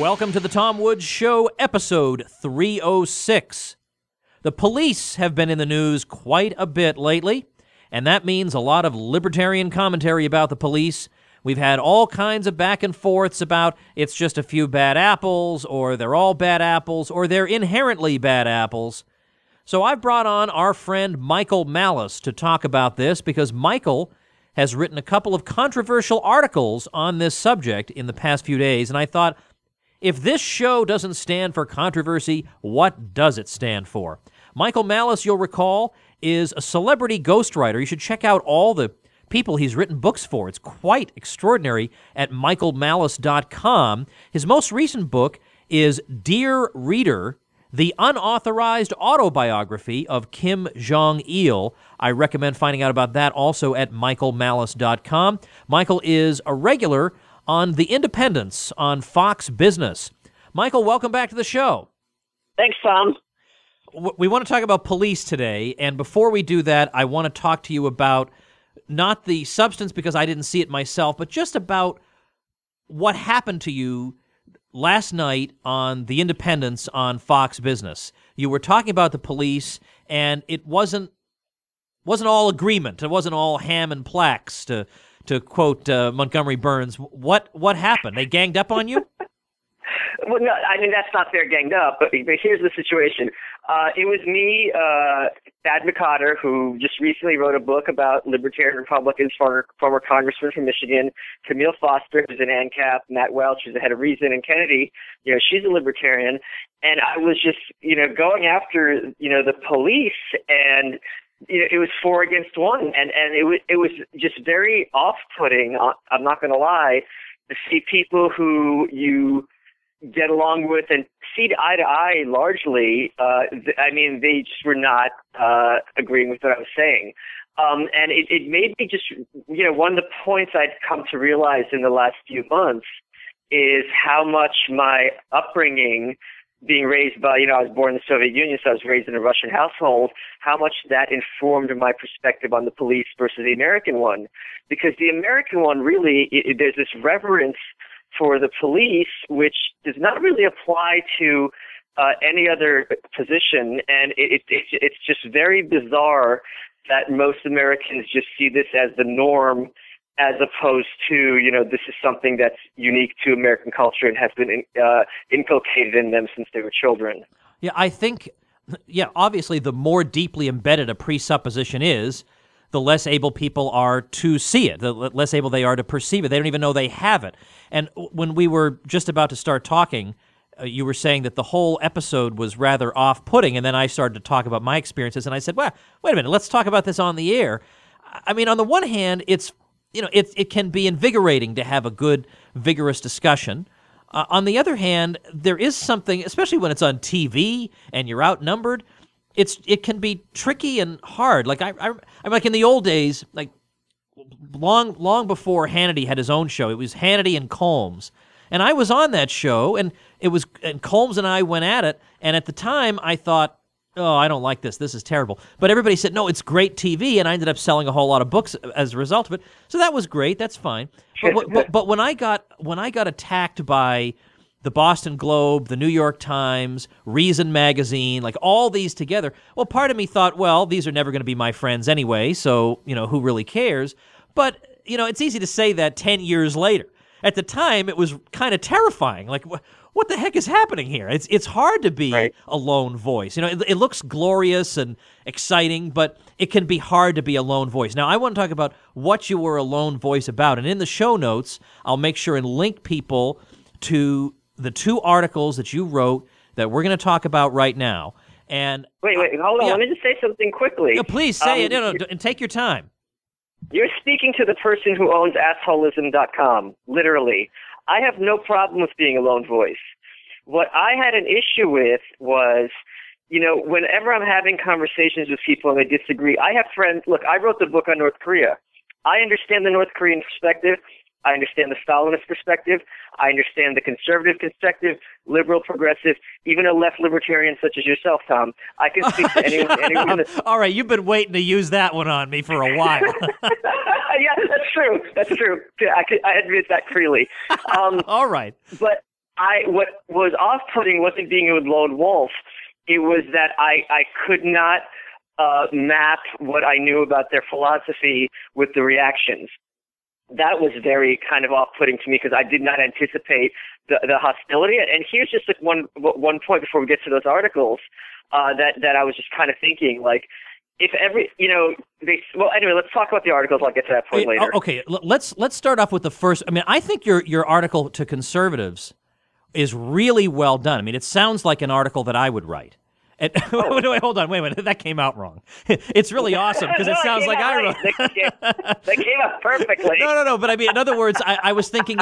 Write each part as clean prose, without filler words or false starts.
Welcome to the Tom Woods Show, episode 306. The police have been in the news quite a bit lately, and that means a lot of libertarian commentary about the police. We've had all kinds of back and forths about it's just a few bad apples, or they're all bad apples, or they're inherently bad apples. So I've brought on our friend Michael Malice to talk about this because Michael has written a couple of controversial articles on this subject in the past few days, and I thought, if this show doesn't stand for controversy, what does it stand for? Michael Malice, you'll recall, is a celebrity ghostwriter. You should check out all the people he's written books for. It's quite extraordinary at michaelmalice.com. His most recent book is Dear Reader, the unauthorized autobiography of Kim Jong-il. I recommend finding out about that also at michaelmalice.com. Michael is a regular on The Independence on Fox Business. Michael, welcome back to the show. Thanks, Tom. We want to talk about police today, and before we do that, I want to talk to you about not the substance because I didn't see it myself, but just about what happened to you last night on The Independence on Fox Business. You were talking about the police, and it wasn't all agreement. It wasn't all ham and plaques, to quote Montgomery Burns. What happened? They ganged up on you? Well, no, I mean, that's not fair ganged up, but here's the situation. It was me, Thad McCotter, who just recently wrote a book about Libertarian Republicans, former congressman from Michigan, Camille Foster, who's an ANCAP, Matt Welch, who's the head of Reason, and Kennedy, she's a libertarian. And I was just, going after, the police, and it was 4 against 1, and it was just very off-putting. I'm not going to lie, to see people who you get along with and see eye to eye largely. They just were not agreeing with what I was saying. And it made me just, one of the points I'd come to realize in the last few months is how much my upbringing, being raised by, I was born in the Soviet Union, so I was raised in a Russian household, how much that informed my perspective on the police versus the American one. Because the American one really, there's this reverence for the police, which does not really apply to any other position. And it's just very bizarre that most Americans just see this as the norm, as opposed to, this is something that's unique to American culture and has been inculcated in them since they were children. Yeah, I think, obviously the more deeply embedded a presupposition is, the less able people are to see it, the less able they are to perceive it. They don't even know they have it. And when we were just about to start talking, you were saying that the whole episode was rather off-putting, and then I started to talk about my experiences, and I said, well, wait a minute, let's talk about this on the air. I mean, on the one hand, it can be invigorating to have a good, vigorous discussion. On the other hand, there is something, especially when it's on TV and you're outnumbered, it can be tricky and hard. Like I'm like in the old days, like long before Hannity had his own show, it was Hannity and Colmes, and I was on that show, and Colmes and I went at it, and at the time I thought, oh, I don't like this. This is terrible. But everybody said, no, it's great TV, and I ended up selling a whole lot of books as a result of it. So that was great. That's fine. But when I got attacked by the Boston Globe, the New York Times, Reason Magazine, like all these together, well, part of me thought, well, these are never going to be my friends anyway, so, who really cares? But, it's easy to say that 10 years later. At the time, it was kind of terrifying. Like, what the heck is happening here? It's hard to be right. A lone voice. It looks glorious and exciting, but it can be hard to be a lone voice. Now, I want to talk about what you were a lone voice about, and in the show notes, I'll make sure and link people to the 2 articles that you wrote that we're going to talk about right now. And wait, hold on. Let me just say something quickly. Yeah, please say it. And take your time. You're speaking to the person who owns assholism.com, literally. I have no problem with being a lone voice. What I had an issue with was, whenever I'm having conversations with people and they disagree, I have friends. Look, I wrote the book on North Korea. I understand the North Korean perspective. I understand the Stalinist perspective. I understand the conservative perspective, liberal, progressive, even a left libertarian such as yourself, Tom. I can speak to anyone. All right, you've been waiting to use that one on me for a while. Yeah, that's true. That's true. I admit that freely. All right. But what was off-putting wasn't being a lone wolf. It was that I could not map what I knew about their philosophy with the reactions. That was very kind of off-putting to me because I did not anticipate the hostility. And here's just like one point before we get to those articles that I was just kind of thinking, like, if every, well, anyway, let's talk about the articles. I'll get to that point later. Okay, let's start off with the first. I mean, I think your article to conservatives is really well done. I mean, it sounds like an article that I would write. And, wait, hold on, wait a minute, that came out wrong. It's really awesome because it sounds like I wrote. They came out perfectly. No, but I mean, in other words, I was thinking,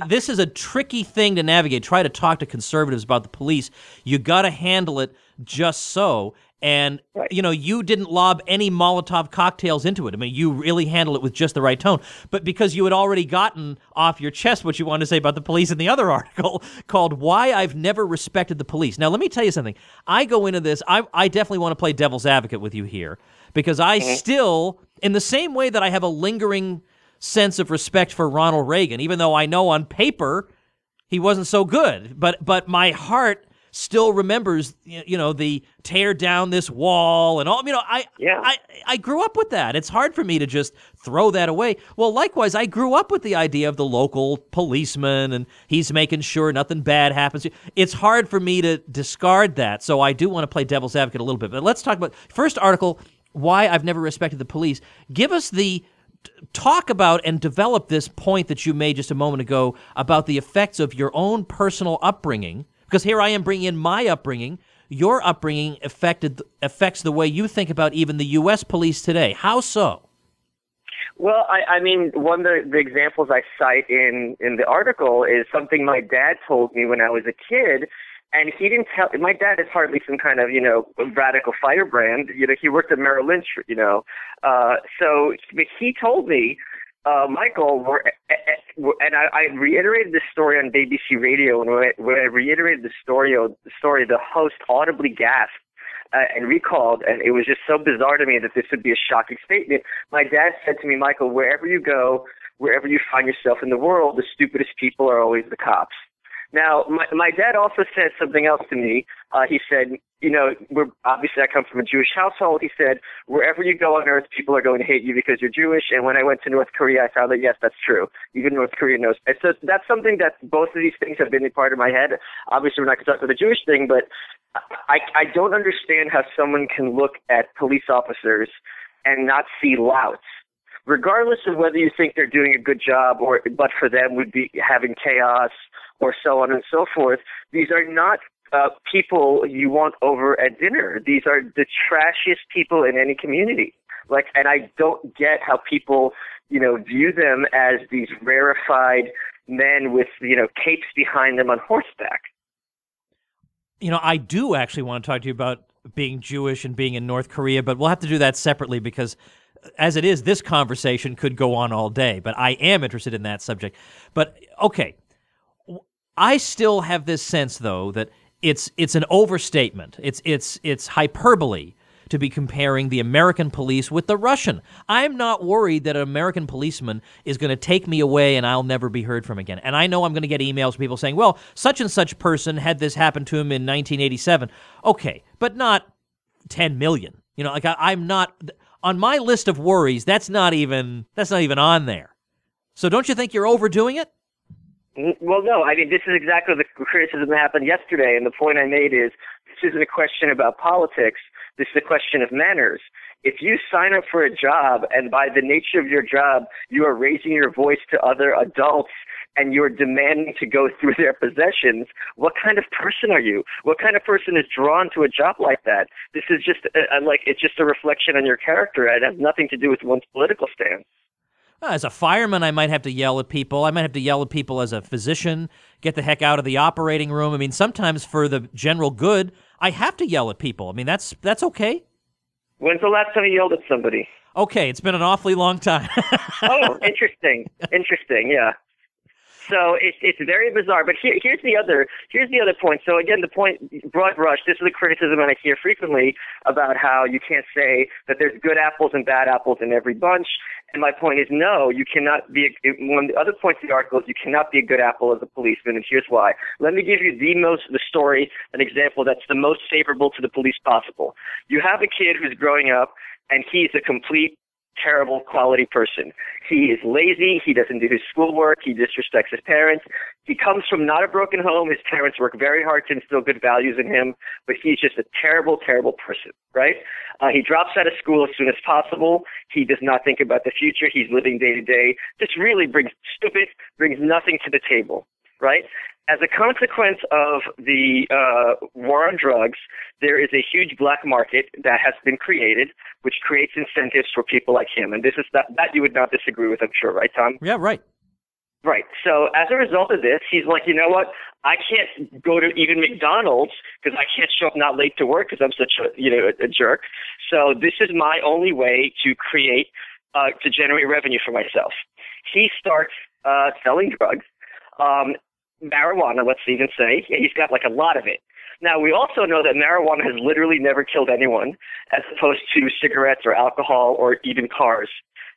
this is a tricky thing to navigate. Try to talk to conservatives about the police. You got to handle it just so. And, right. You didn't lob any Molotov cocktails into it. I mean, you really handled it with just the right tone. But because you had already gotten off your chest what you wanted to say about the police in the other article called Why I've Never Respected the Police. Now, let me tell you something. I go into this, I definitely want to play devil's advocate with you here because I still, in the same way that I have a lingering sense of respect for Ronald Reagan, even though I know on paper he wasn't so good, but my heart still remembers, the tear down this wall and all. I grew up with that. It's hard for me to just throw that away. Well, likewise, I grew up with the idea of the local policeman and he's making sure nothing bad happens. It's hard for me to discard that. So I do want to play devil's advocate a little bit. But let's talk about first article, Why I've Never Respected the Police. Give us talk about and develop this point that you made just a moment ago about the effects of your own personal upbringing. Because here I am bringing in my upbringing. Your upbringing affects the way you think about even the U.S. police today. How so? Well, I mean, one of the examples I cite in the article is something my dad told me when I was a kid. And he didn't tell. My dad is hardly some kind of, radical firebrand. He worked at Merrill Lynch, So he told me, Michael, and I reiterated this story on BBC Radio, and when I reiterated the story, the host audibly gasped and recalled, and it was just so bizarre to me that this would be a shocking statement. My dad said to me, Michael, wherever you go, wherever you find yourself in the world, the stupidest people are always the cops. Now, my dad also said something else to me. He said, obviously I come from a Jewish household. He said, wherever you go on earth, people are going to hate you because you're Jewish. And when I went to North Korea, I found that, yes, that's true. Even North Korea knows. And so that's something that both of these things have been a part of my head. Obviously, we're not going to talk about the Jewish thing, but I don't understand how someone can look at police officers and not see louts. Regardless of whether you think they're doing a good job but for them would be having chaos or so on and so forth, these are not people you want over at dinner. These are the trashiest people in any community. And I don't get how people, view them as these rarefied men with, capes behind them on horseback. I do actually want to talk to you about being Jewish and being in North Korea, but we'll have to do that separately because as it is, this conversation could go on all day, but I am interested in that subject. But, okay, I still have this sense, though, that it's an overstatement. It's hyperbole to be comparing the American police with the Russian. I'm not worried that an American policeman is going to take me away and I'll never be heard from again. And I know I'm going to get emails from people saying, well, such and such person had this happen to him in 1987. Okay, but not 10 million. I'm not on my list of worries. That's not even on there. So don't you think you're overdoing it? Well, no. I mean, this is exactly the criticism that happened yesterday, and the point I made is this isn't a question about politics. This is a question of manners. If you sign up for a job, and by the nature of your job, you are raising your voice to other adults, and you're demanding to go through their possessions, what kind of person are you? What kind of person is drawn to a job like that? This is just it's just a reflection on your character. It has nothing to do with one's political stance. As a fireman, I might have to yell at people. I might have to yell at people as a physician, get the heck out of the operating room. I mean, sometimes for the general good, I have to yell at people. I mean, that's okay. When's the last time you yelled at somebody? Okay, it's been an awfully long time. Oh, interesting. Interesting, yeah. So it's very bizarre. But here's the other point. So again, the point, broad brush. This is a criticism that I hear frequently about how you can't say that there's good apples and bad apples in every bunch. And my point is, no, you cannot be. One of the other points of the article is you cannot be a good apple as a policeman, and here's why. Let me give you the story, an example that's the most favorable to the police possible. You have a kid who's growing up, and he's a complete terrible quality person. He is lazy. He doesn't do his schoolwork. He disrespects his parents. He comes from not a broken home. His parents work very hard to instill good values in him, but he's just a terrible, terrible person, right? He drops out of school as soon as possible. He does not think about the future. He's living day to day. This really brings nothing to the table, right? As a consequence of the war on drugs, there is a huge black market that has been created, which creates incentives for people like him. And this is that you would not disagree with, I'm sure, right, Tom? Yeah, right. Right. So as a result of this, he's like, you know what? I can't go to even McDonald's because I can't show up not late to work because I'm such a jerk. So this is my only way to create, to generate revenue for myself. He starts selling drugs. Marijuana, let's even say. He's got like a lot of it. Now, we also know that marijuana has literally never killed anyone, as opposed to cigarettes or alcohol or even cars.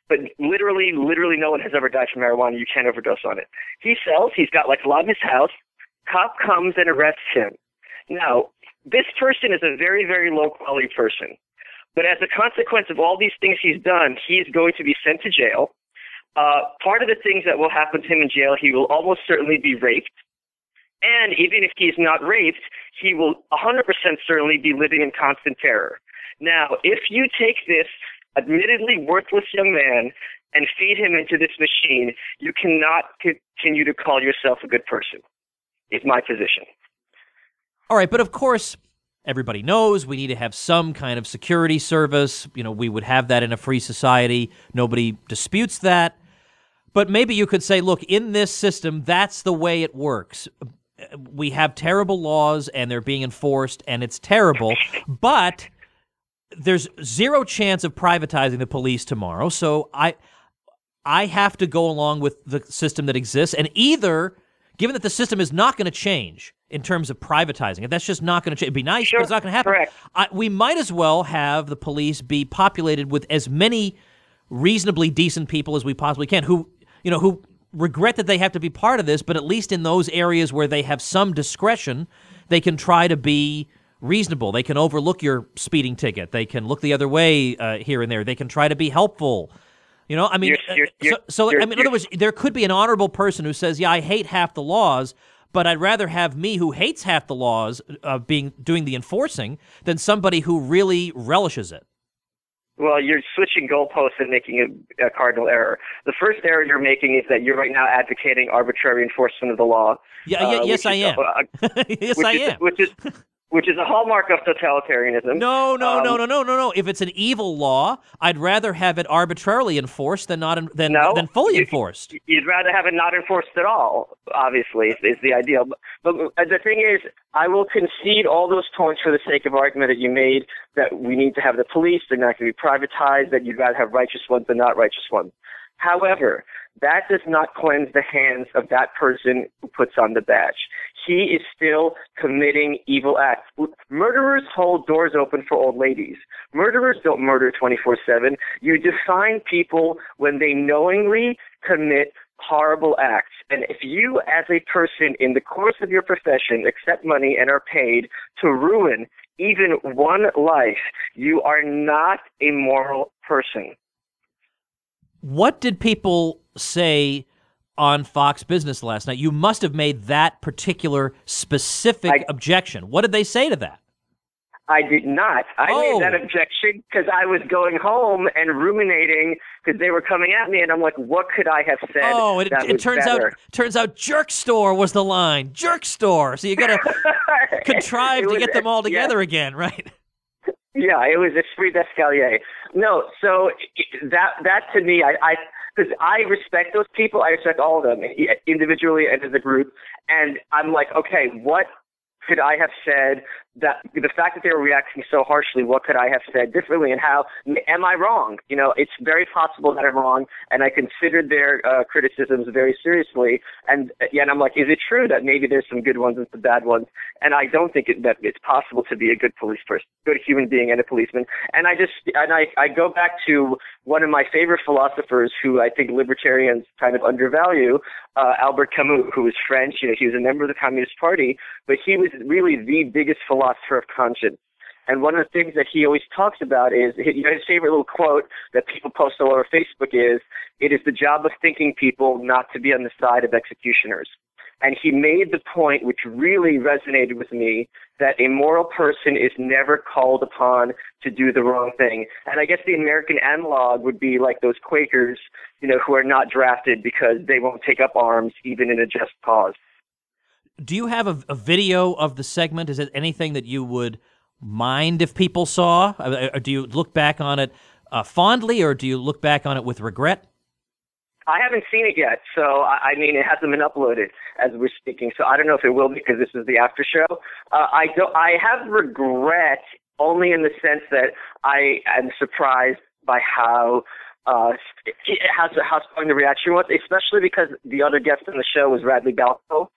But literally no one has ever died from marijuana. You can't overdose on it. He sells. He's got like a lot in his house. Cop comes and arrests him. Now, this person is a very, very low-quality person. But as a consequence of all these things he's done, he is going to be sent to jail. Part of the things that will happen to him in jail, he will almost certainly be raped. And even if he's not raped, he will 100% certainly be living in constant terror. Now, if you take this admittedly worthless young man and feed him into this machine, you cannot continue to call yourself a good person, is my position. All right, but of course, everybody knows we need to have some kind of security service. You know, we would have that in a free society. Nobody disputes that. But maybe you could say, look, in this system, that's the way it works. We have terrible laws, and they're being enforced, and it's terrible. But there's zero chance of privatizing the police tomorrow, so I have to go along with the system that exists. And either, given that the system is not going to change in terms of privatizing it, that's just not going to change. It'd be nice, sure, but it's not going to happen. Correct. We might as well have the police be populated with as many reasonably decent people as we possibly can who regret that they have to be part of this, but at least in those areas where they have some discretion, they can try to be reasonable. They can overlook your speeding ticket. They can look the other way here and there. They can try to be helpful. You know, I mean, in other words, there could be an honorable person who says, yeah, I hate half the laws, but I'd rather have me who hates half the laws doing the enforcing than somebody who really relishes it. Well, you're switching goalposts and making a cardinal error. The first error you're making is that you're right now advocating arbitrary enforcement of the law. Yes, I am. Yes, I am. Which is a hallmark of totalitarianism. No. If it's an evil law, I'd rather have it arbitrarily enforced than fully enforced. You'd rather have it not enforced at all, obviously, is the ideal. But the thing is, I will concede all those points for the sake of argument that you made, that we need to have the police, they're not going to be privatized, that you'd rather have righteous ones than not righteous ones. However, that does not cleanse the hands of that person who puts on the badge. He is still committing evil acts. Murderers hold doors open for old ladies. Murderers don't murder 24/7. You define people when they knowingly commit horrible acts. And if you, as a person in the course of your profession, accept money and are paid to ruin even one life, you are not a moral person. What did people say on Fox Business last night? You must have made that particular specific objection. What did they say to that? I did not. I made that objection because I was going home and ruminating because they were coming at me, and I'm like, what could I have said? Oh, it turns out jerk store was the line. Jerk store. So you got to contrive to get them all together again, right? Yeah, it was Esprit d'Escalier. No, so that to me, because I respect those people. I respect all of them individually and as a group. And I'm like, okay, what could I have said that the fact that they were reacting so harshly, what could I have said differently, and how am I wrong? You know, it's very possible that I'm wrong, and I considered their criticisms very seriously. And I'm like, is it true that maybe there's some good ones and some bad ones? And I don't think that it's possible to be a good police person, good human being, and a policeman. And I go back to one of my favorite philosophers, who I think libertarians kind of undervalue, Albert Camus, who was French. You know, he was a member of the Communist Party, but he was really the biggest philosopher of conscience. And one of the things that he always talks about is, his favorite little quote that people post all over Facebook is, "It is the job of thinking people not to be on the side of executioners." And he made the point, which really resonated with me, that a moral person is never called upon to do the wrong thing. And I guess the American analog would be like those Quakers, you know, who are not drafted because they won't take up arms even in a just cause. Do you have a video of the segment? Is it anything that you would mind if people saw? Or do you look back on it fondly, or do you look back on it with regret? I haven't seen it yet, so I mean, it hasn't been uploaded as we're speaking, so I don't know if it will because this is the after show. I have regret only in the sense that I am surprised by how strong the reaction was, especially because the other guest on the show was Radley Balco,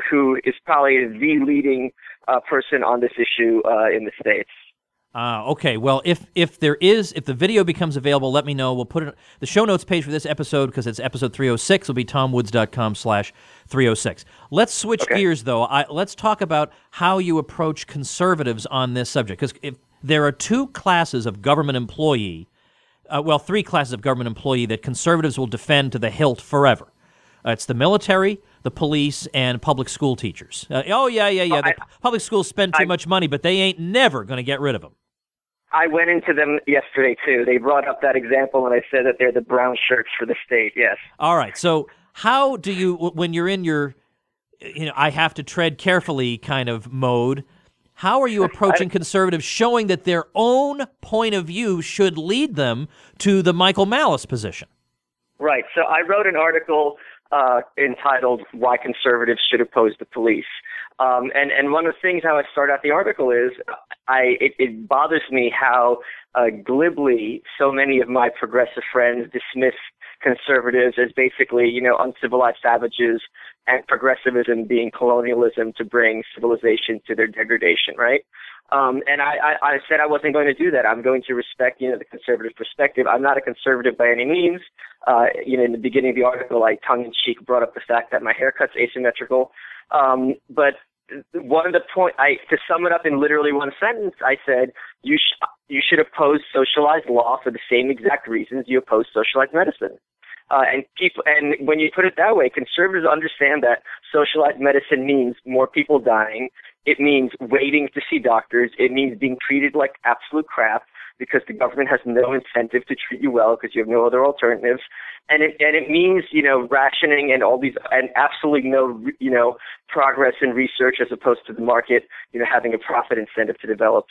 who is probably the leading person on this issue in the States. Okay. Well, if the video becomes available, let me know. We'll put it the show notes page for this episode, because it's episode 306. Will be tomwoods.com/306. Let's switch gears, though. Let's talk about how you approach conservatives on this subject, because if there are two classes of government employee, three classes of government employee that conservatives will defend to the hilt forever. It's the military, the police, and public school teachers. The public schools spend too much money, but they ain't never going to get rid of them. I went into them yesterday, too. They brought up that example, and I said that they're the brown shirts for the state, yes. All right. So how do you, when you're in your, I have to tread carefully kind of mode, how are you approaching conservatives, showing that their own point of view should lead them to the Michael Malice position? Right. So I wrote an article entitled "Why Conservatives Should Oppose the Police," and one of the things how I start out the article is it bothers me how glibly so many of my progressive friends dismiss conservatives as basically uncivilized savages, and progressivism being colonialism to bring civilization to their degradation, right? And I said I wasn't going to do that. I'm going to respect, the conservative perspective. I'm not a conservative by any means. In the beginning of the article, I tongue-in-cheek brought up the fact that my haircut's asymmetrical. But one of the to sum it up in literally one sentence, I said, you should oppose socialized law for the same exact reasons you oppose socialized medicine. And when you put it that way, conservatives understand that socialized medicine means more people dying. It means waiting to see doctors. It means being treated like absolute crap because the government has no incentive to treat you well because you have no other alternatives. And it means, rationing and all these, and absolutely no, progress in research as opposed to the market, having a profit incentive to develop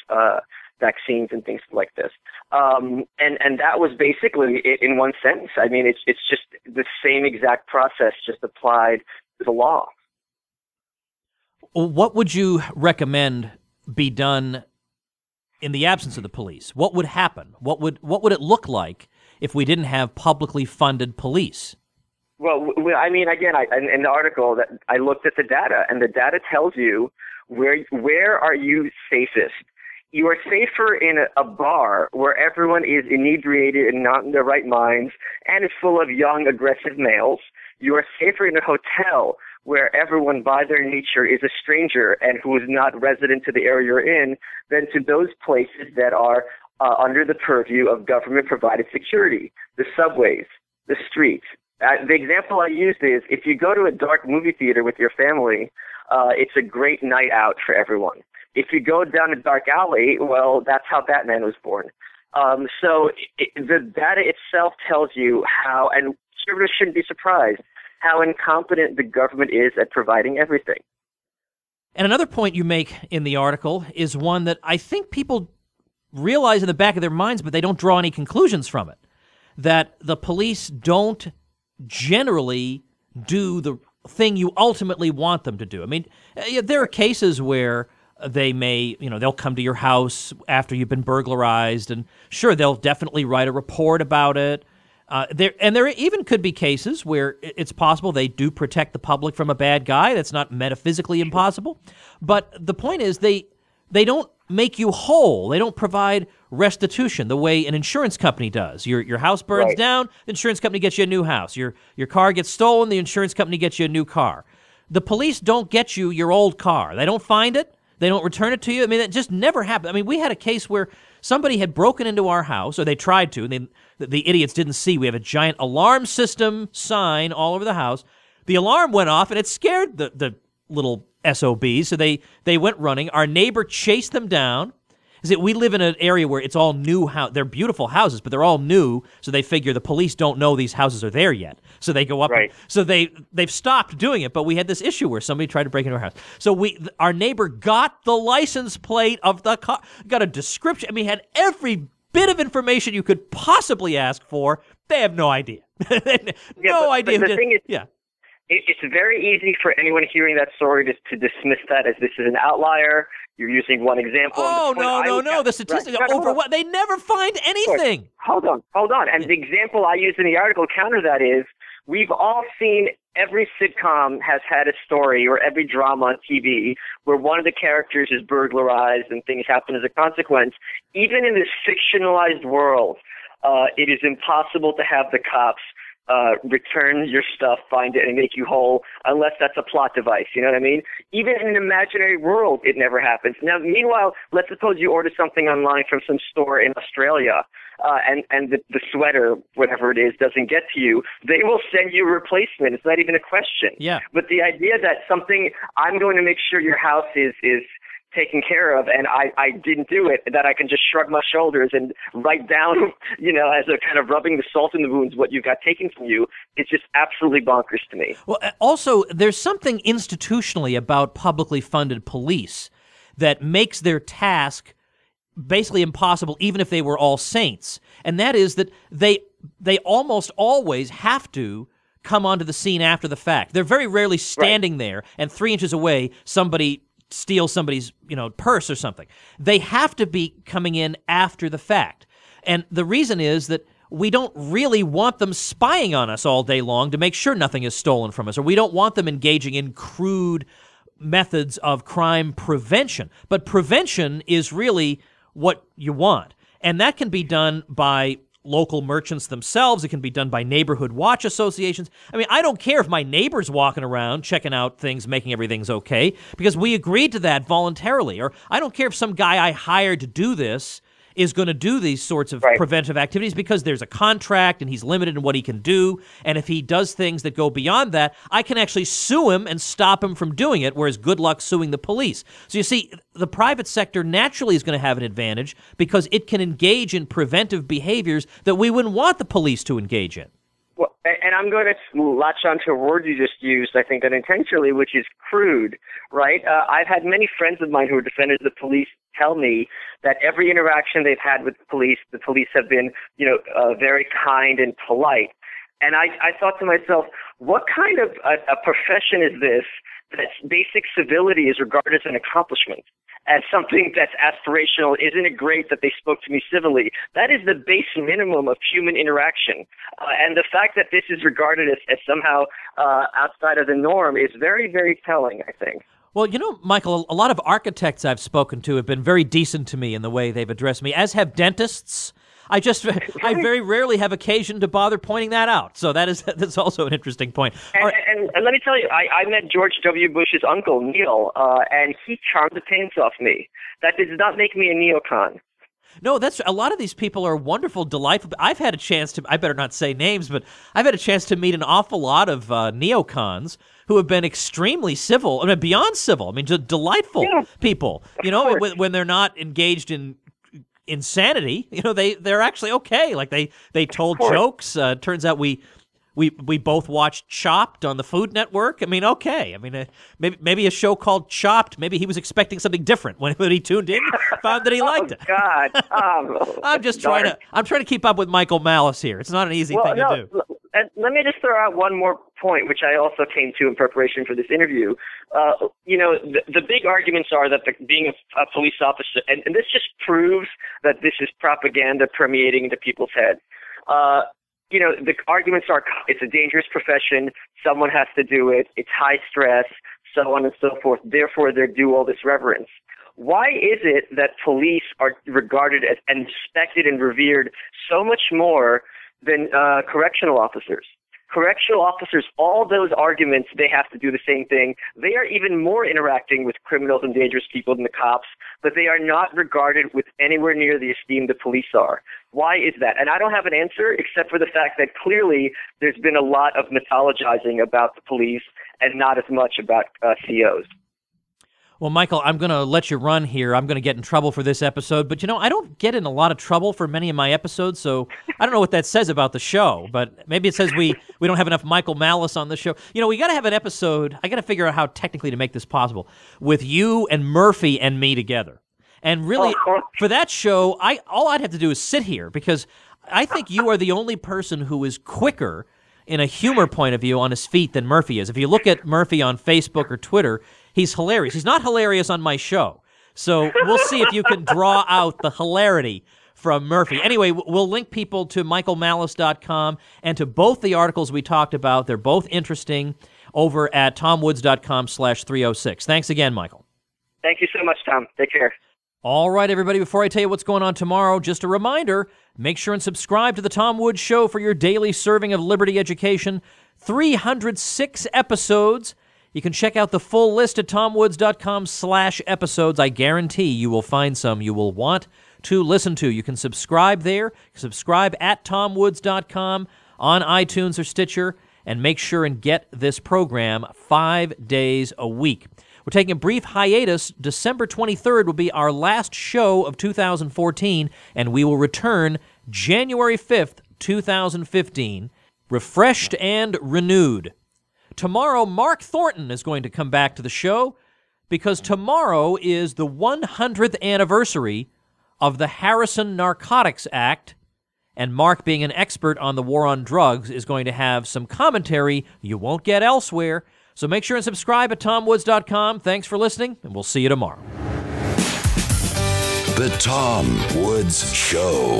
vaccines and things like this. And that was basically it in one sentence. I mean, it's just the same exact process, just applied to the law. What would you recommend be done in the absence of the police? What would happen? What would it look like if we didn't have publicly funded police? Well, I mean, again, in the article that I looked at the data, and the data tells you where are you safest. You are safer in a bar where everyone is inebriated and not in their right minds and is full of young, aggressive males. You are safer in a hotel where everyone by their nature is a stranger and who is not resident to the area you're in than to those places that are under the purview of government-provided security, the subways, the streets. The example I used is if you go to a dark movie theater with your family, it's a great night out for everyone. If you go down a dark alley, well, that's how Batman was born. So the data itself tells you how, and conservatives shouldn't be surprised, how incompetent the government is at providing everything. And another point you make in the article is one that I think people realize in the back of their minds, but they don't draw any conclusions from it, that the police don't generally do the thing you ultimately want them to do. I mean, there are cases where They may, they'll come to your house after you've been burglarized, and sure, they'll definitely write a report about it. There even could be cases where it's possible they do protect the public from a bad guy. That's not metaphysically impossible. But the point is they don't make you whole. They don't provide restitution the way an insurance company does. Your house burns down, the insurance company gets you a new house. Your car gets stolen, the insurance company gets you a new car. The police don't get you your old car. They don't find it. They don't return it to you. I mean, that just never happened. I mean, we had a case where somebody had broken into our house, or they tried to, and the idiots didn't see. We have a giant alarm system sign all over the house. The alarm went off, and it scared the little SOBs, so they went running. Our neighbor chased them down. We live in an area where it's all new. They're beautiful houses, but they're all new, so they figure the police don't know these houses are there yet. So they go up. Right. So they've stopped doing it, but we had this issue where somebody tried to break into our house. So our neighbor got the license plate of the car, got a description. I mean, had every bit of information you could possibly ask for. They have no idea. No idea. But the thing is, yeah. It's very easy for anyone hearing that story to dismiss that as this is an outlier. You're using one example. Oh, no. The statistics are over what? They never find anything. Hold on. And the example I use in the article to counter that is we've all seen every sitcom has had a story or every drama on TV where one of the characters is burglarized and things happen as a consequence. Even in this fictionalized world, it is impossible to have the cops return your stuff, find it, and make you whole, unless that's a plot device. You know what I mean? Even in an imaginary world, it never happens. Now, meanwhile, let's suppose you order something online from some store in Australia, and the sweater, whatever it is, doesn't get to you. They will send you a replacement. It's not even a question. Yeah. But the idea that I'm going to make sure your house is taken care of, and I didn't do it, that I can just shrug my shoulders and write down, as a kind of rubbing the salt in the wounds what you got taken from you, it's just absolutely bonkers to me. Well, also, there's something institutionally about publicly funded police that makes their task basically impossible, even if they were all saints, and that is that they almost always have to come onto the scene after the fact. They're very rarely standing there, and 3 inches away, somebody steal somebody's, purse or something. They have to be coming in after the fact. And the reason is that we don't really want them spying on us all day long to make sure nothing is stolen from us, or we don't want them engaging in crude methods of crime prevention. But prevention is really what you want. And that can be done by local merchants themselves. It can be done by neighborhood watch associations. I mean, I don't care if my neighbor's walking around checking out things, making everything's okay, because we agreed to that voluntarily. Or I don't care if some guy I hired to do this is going to do these sorts of preventive activities because there's a contract and he's limited in what he can do. And if he does things that go beyond that, I can actually sue him and stop him from doing it, whereas good luck suing the police. So you see, the private sector naturally is going to have an advantage because it can engage in preventive behaviors that we wouldn't want the police to engage in. Well, and I'm going to latch on to a word you just used, I think unintentionally, which is crude, right? I've had many friends of mine who are defenders of the police tell me that every interaction they've had with the police have been, very kind and polite. And I thought to myself, what kind of a profession is this that basic civility is regarded as an accomplishment, as something that's aspirational? Isn't it great that they spoke to me civilly? That is the base minimum of human interaction. And the fact that this is regarded as somehow outside of the norm is very, very telling, I think. Well, Michael, a lot of architects I've spoken to have been very decent to me in the way they've addressed me, as have dentists. I very rarely have occasion to bother pointing that out. So that's also an interesting point. And let me tell you, I met George W. Bush's uncle, Neil, and he charmed the pants off me. That does not make me a neocon. No, that's a lot of these people are wonderful, delightful. I've had a chance to, I better not say names, but I've had a chance to meet an awful lot of neocons who have been extremely civil, beyond civil. just delightful people. When they're not engaged in insanity, they're actually okay. Like they told jokes. Turns out we We both watched Chopped on the Food Network. I mean, okay. I mean, maybe a show called Chopped. Maybe he was expecting something different when he tuned in. Found that he liked it. God. I'm just trying to keep up with Michael Malice here. It's not an easy thing to do. And let me just throw out one more point, which I also came to in preparation for this interview. The big arguments are that being a police officer, and this just proves that this is propaganda permeating into people's heads. The arguments are it's a dangerous profession, someone has to do it, it's high stress, so on and so forth, therefore they're due all this reverence. Why is it that police are regarded as and respected and revered so much more than correctional officers? Correctional officers, all those arguments, they have to do the same thing. They are even more interacting with criminals and dangerous people than the cops, but they are not regarded with anywhere near the esteem the police are. Why is that? And I don't have an answer except for the fact that clearly there's been a lot of mythologizing about the police and not as much about COs. Well, Michael, I'm going to let you run here. I'm going to get in trouble for this episode. But, I don't get in a lot of trouble for many of my episodes, so I don't know what that says about the show. But maybe it says we don't have enough Michael Malice on the show. We got to have an episode. I got to figure out how technically to make this possible with you and Murphy and me together. And really, for that show, all I'd have to do is sit here because I think you are the only person who is quicker in a humor point of view on his feet than Murphy is. If you look at Murphy on Facebook or Twitter, he's hilarious. He's not hilarious on my show. So we'll see if you can draw out the hilarity from Murphy. Anyway, we'll link people to michaelmalice.com and to both the articles we talked about. They're both interesting over at tomwoods.com/306. Thanks again, Michael. Thank you so much, Tom. Take care. All right, everybody, before I tell you what's going on tomorrow, just a reminder, make sure and subscribe to The Tom Woods Show for your daily serving of liberty education. 306 episodes. You can check out the full list at tomwoods.com/episodes. I guarantee you will find some you will want to listen to. You can subscribe there. Subscribe at tomwoods.com on iTunes or Stitcher, and make sure and get this program 5 days a week. We're taking a brief hiatus. December 23rd will be our last show of 2014, and we will return January 5th, 2015, refreshed and renewed. Tomorrow, Mark Thornton is going to come back to the show because tomorrow is the 100th anniversary of the Harrison Narcotics Act, and Mark, being an expert on the war on drugs, is going to have some commentary you won't get elsewhere. So make sure and subscribe at tomwoods.com. Thanks for listening, and we'll see you tomorrow. The Tom Woods Show.